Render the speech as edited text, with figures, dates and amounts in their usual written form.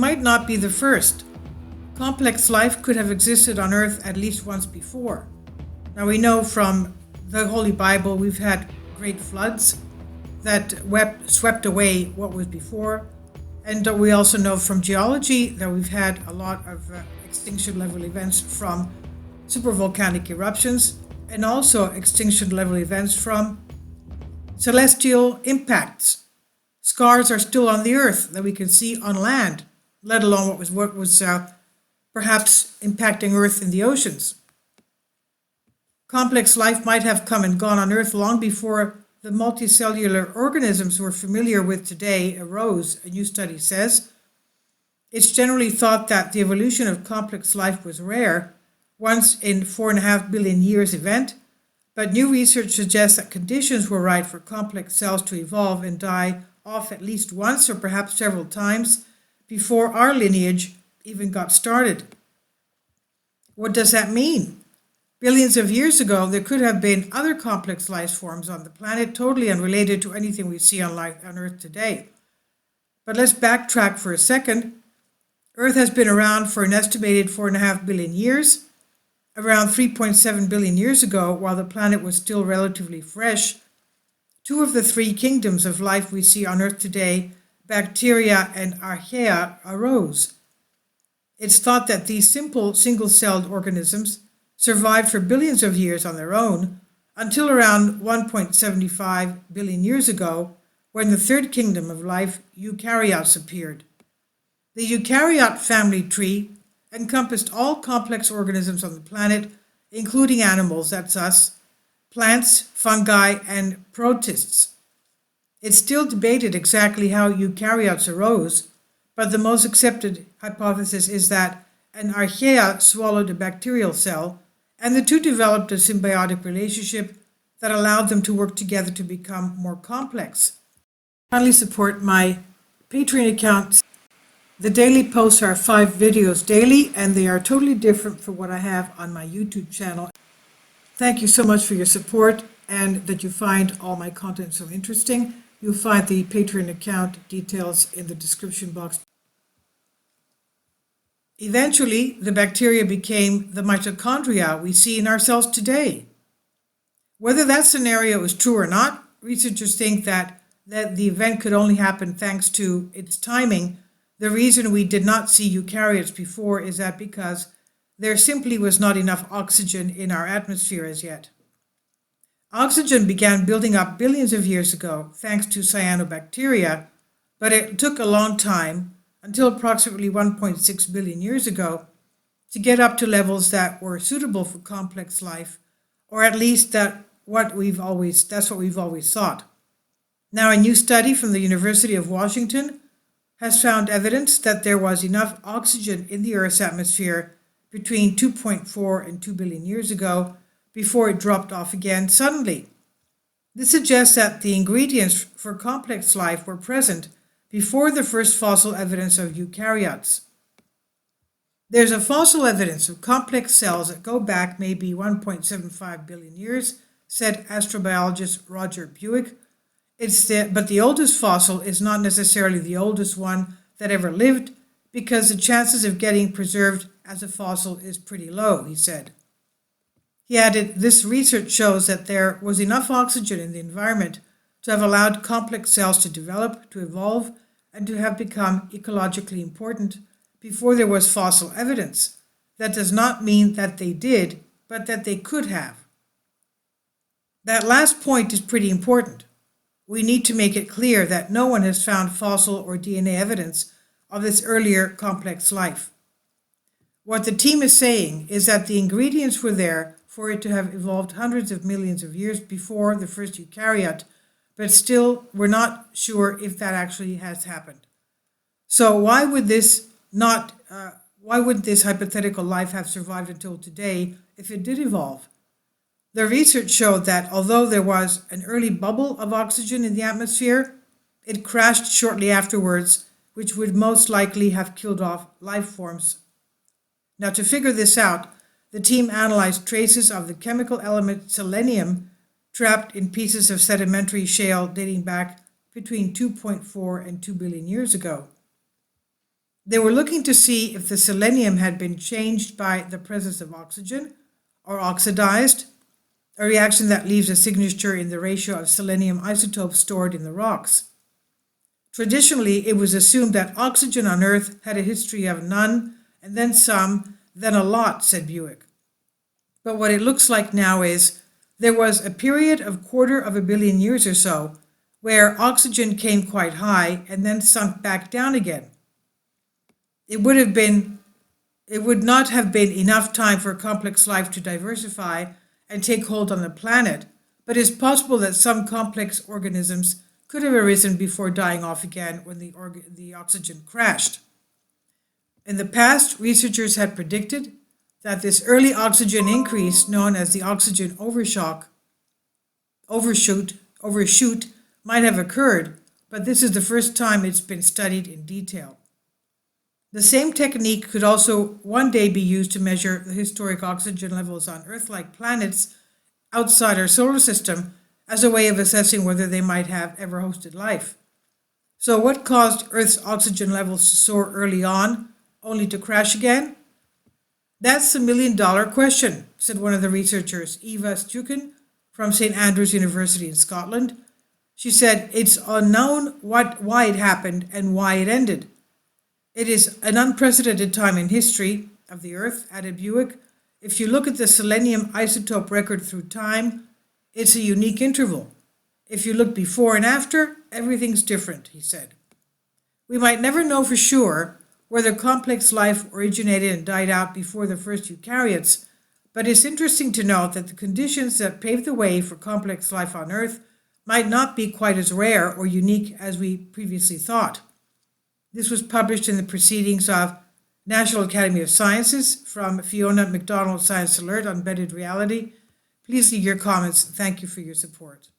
might not be the first. Complex life could have existed on Earth at least once before. Now we know from the Holy Bible we've had great floods that swept away what was before. And we also know from geology that we've had a lot of extinction level events from supervolcanic eruptions and also extinction level events from celestial impacts. Scars are still on the Earth that we can see on land, let alone what was perhaps impacting Earth in the oceans. Complex life might have come and gone on Earth long before the multicellular organisms we're familiar with today arose, a new study says. It's generally thought that the evolution of complex life was rare, once in 4.5 billion years event, but new research suggests that conditions were right for complex cells to evolve and die off at least once or perhaps several times before our lineage even got started. What does that mean? Billions of years ago, there could have been other complex life forms on the planet, totally unrelated to anything we see on Earth today. But let's backtrack for a second. Earth has been around for an estimated 4.5 billion years. Around 3.7 billion years ago, while the planet was still relatively fresh, two of the three kingdoms of life we see on Earth today, bacteria and archaea, arose. It's thought that these simple single-celled organisms survived for billions of years on their own until around 1.75 billion years ago, when the third kingdom of life, eukaryotes, appeared. The eukaryote family tree encompassed all complex organisms on the planet, including animals, that's us, plants, fungi, and protists. It's still debated exactly how eukaryotes arose, but the most accepted hypothesis is that an archaea swallowed a bacterial cell, and the two developed a symbiotic relationship that allowed them to work together to become more complex. Kindly support my Patreon account. The daily posts are 5 videos daily, and they are totally different from what I have on my YouTube channel. Thank you so much for your support and that you find all my content so interesting. You'll find the Patreon account details in the description box. Eventually, the bacteria became the mitochondria we see in our cells today. Whether that scenario is true or not, researchers think that the event could only happen thanks to its timing. The reason we did not see eukaryotes before is that because there simply was not enough oxygen in our atmosphere as yet. Oxygen began building up billions of years ago thanks to cyanobacteria, but it took a long time, until approximately 1.6 billion years ago, to get up to levels that were suitable for complex life, or at least that's what we've always thought. Now, a new study from the University of Washington has found evidence that there was enough oxygen in the Earth's atmosphere between 2.4 and 2 billion years ago before it dropped off again suddenly. This suggests that the ingredients for complex life were present before the first fossil evidence of eukaryotes. There's a fossil evidence of complex cells that go back maybe 1.75 billion years, said astrobiologist Roger Buick. But the oldest fossil is not necessarily the oldest one that ever lived, because the chances of getting preserved as a fossil is pretty low, he said. He added, this research shows that there was enough oxygen in the environment to have allowed complex cells to develop, to evolve, and to have become ecologically important before there was fossil evidence. That does not mean that they did, but that they could have. That last point is pretty important. We need to make it clear that no one has found fossil or DNA evidence of this earlier complex life. What the team is saying is that the ingredients were there for it to have evolved hundreds of millions of years before the first eukaryote, but still we're not sure if that actually has happened. So why would this hypothetical life have survived until today if it did evolve? The research showed that although there was an early bubble of oxygen in the atmosphere, it crashed shortly afterwards, which would most likely have killed off life forms. Now, to figure this out, the team analyzed traces of the chemical element selenium trapped in pieces of sedimentary shale dating back between 2.4 and 2 billion years ago. They were looking to see if the selenium had been changed by the presence of oxygen or oxidized, a reaction that leaves a signature in the ratio of selenium isotopes stored in the rocks. Traditionally, it was assumed that oxygen on Earth had a history of none, and then some, then a lot, said Buick. But what it looks like now is there was a period of 250 million years or so where oxygen came quite high and then sunk back down again. It would not have been enough time for complex life to diversify and take hold on the planet, but it's possible that some complex organisms could have arisen before dying off again when the oxygen crashed. In the past, researchers had predicted that this early oxygen increase, known as the oxygen overshoot, might have occurred, but this is the first time it's been studied in detail. The same technique could also one day be used to measure the historic oxygen levels on Earth-like planets outside our solar system as a way of assessing whether they might have ever hosted life. So what caused Earth's oxygen levels to soar early on, only to crash again? That's the $1,000,000 question, said one of the researchers, Eva Stucken from St. Andrews University in Scotland. She said, it's unknown why it happened and why it ended. It is an unprecedented time in history of the Earth, added Buick. If you look at the selenium isotope record through time, it's a unique interval. If you look before and after, everything's different, he said. We might never know for sure whether complex life originated and died out before the first eukaryotes, but it's interesting to note that the conditions that paved the way for complex life on Earth might not be quite as rare or unique as we previously thought. This was published in the Proceedings of National Academy of Sciences from Fiona McDonald Science Alert on Embedded Reality. Please leave your comments. Thank you for your support.